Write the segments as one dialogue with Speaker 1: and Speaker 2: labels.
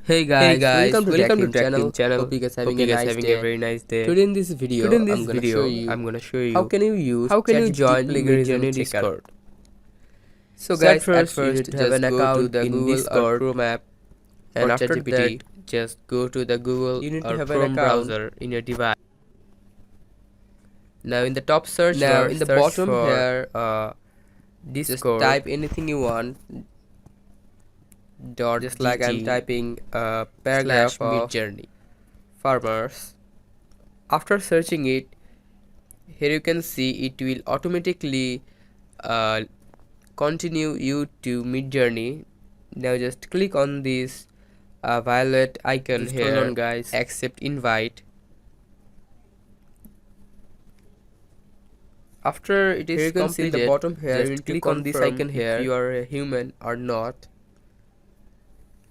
Speaker 1: Hey
Speaker 2: Welcome
Speaker 1: guys,
Speaker 2: to
Speaker 1: welcome to
Speaker 2: Tracking
Speaker 1: Tracking
Speaker 2: Channel.
Speaker 1: Channel.
Speaker 2: Hope you guys
Speaker 1: Hope
Speaker 2: having
Speaker 1: you
Speaker 2: a
Speaker 1: guys
Speaker 2: nice
Speaker 1: having a
Speaker 2: day.
Speaker 1: very nice day.
Speaker 2: Today in this
Speaker 1: Today
Speaker 2: video,
Speaker 1: in this
Speaker 2: I'm gonna show
Speaker 1: video,
Speaker 2: you
Speaker 1: I'm gonna show
Speaker 2: how
Speaker 1: you
Speaker 2: can you use
Speaker 1: how can you
Speaker 2: ChatGPT
Speaker 1: join
Speaker 2: plagiarism
Speaker 1: Midjourney
Speaker 2: checker.
Speaker 1: Discord.
Speaker 2: So
Speaker 1: So at
Speaker 2: guys, at
Speaker 1: first you
Speaker 2: first
Speaker 1: need to have an
Speaker 2: just go to
Speaker 1: account
Speaker 2: the
Speaker 1: in
Speaker 2: Google or
Speaker 1: Discord,
Speaker 2: Chrome app
Speaker 1: and
Speaker 2: for
Speaker 1: after
Speaker 2: ChatGPT.
Speaker 1: that just go to the Google
Speaker 2: You need to
Speaker 1: or
Speaker 2: have an
Speaker 1: Chrome
Speaker 2: account.
Speaker 1: browser in your device.
Speaker 2: Now in the top search
Speaker 1: Now
Speaker 2: bar,
Speaker 1: in the
Speaker 2: search
Speaker 1: bottom
Speaker 2: for
Speaker 1: here,
Speaker 2: just
Speaker 1: Discord,
Speaker 2: type anything you want. Just like I'm
Speaker 1: .dg
Speaker 2: typing a paragraph
Speaker 1: slash
Speaker 2: of
Speaker 1: Midjourney.
Speaker 2: farmers. After searching it, here you can see it will automatically uh, continue you to Midjourney. Now just click on this violet icon
Speaker 1: Just
Speaker 2: here,
Speaker 1: hold on guys.
Speaker 2: accept invite. After it
Speaker 1: Here
Speaker 2: is
Speaker 1: you can see in the
Speaker 2: completed,
Speaker 1: bottom here, you
Speaker 2: just
Speaker 1: need to
Speaker 2: click on this
Speaker 1: confirm
Speaker 2: icon
Speaker 1: if
Speaker 2: here
Speaker 1: you are
Speaker 2: a human or not,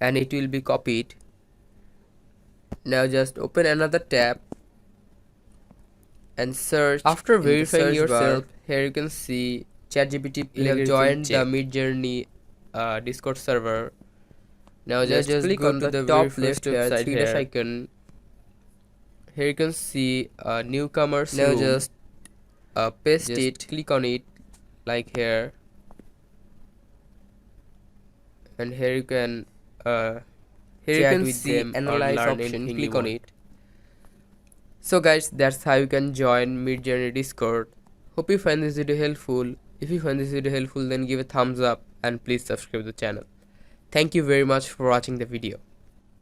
Speaker 2: and it will be copied. Now just open another tab and search.
Speaker 1: After
Speaker 2: In the
Speaker 1: verifying
Speaker 2: search
Speaker 1: yourself,
Speaker 2: bar, here you can see
Speaker 1: ChatGPT
Speaker 2: you have
Speaker 1: plagiarism
Speaker 2: joined the
Speaker 1: check.
Speaker 2: Midjourney Discord server. Now
Speaker 1: Now
Speaker 2: just
Speaker 1: just
Speaker 2: click
Speaker 1: go
Speaker 2: on
Speaker 1: to
Speaker 2: the
Speaker 1: the very
Speaker 2: top left
Speaker 1: first
Speaker 2: here,
Speaker 1: website
Speaker 2: three dash
Speaker 1: here.
Speaker 2: icon. Here you can see newcomers
Speaker 1: Now
Speaker 2: room.
Speaker 1: just
Speaker 2: Paste
Speaker 1: just
Speaker 2: it, click on it like here, and here you can
Speaker 1: chat with
Speaker 2: see
Speaker 1: them or
Speaker 2: analyze
Speaker 1: learn
Speaker 2: option,
Speaker 1: anything you
Speaker 2: click on
Speaker 1: want.
Speaker 2: it. So guys, that's how you can join Midjourney Discord. Hope you find this video helpful. If you find this video helpful, then give a thumbs up and please subscribe to the channel. Thank you very much for watching the video.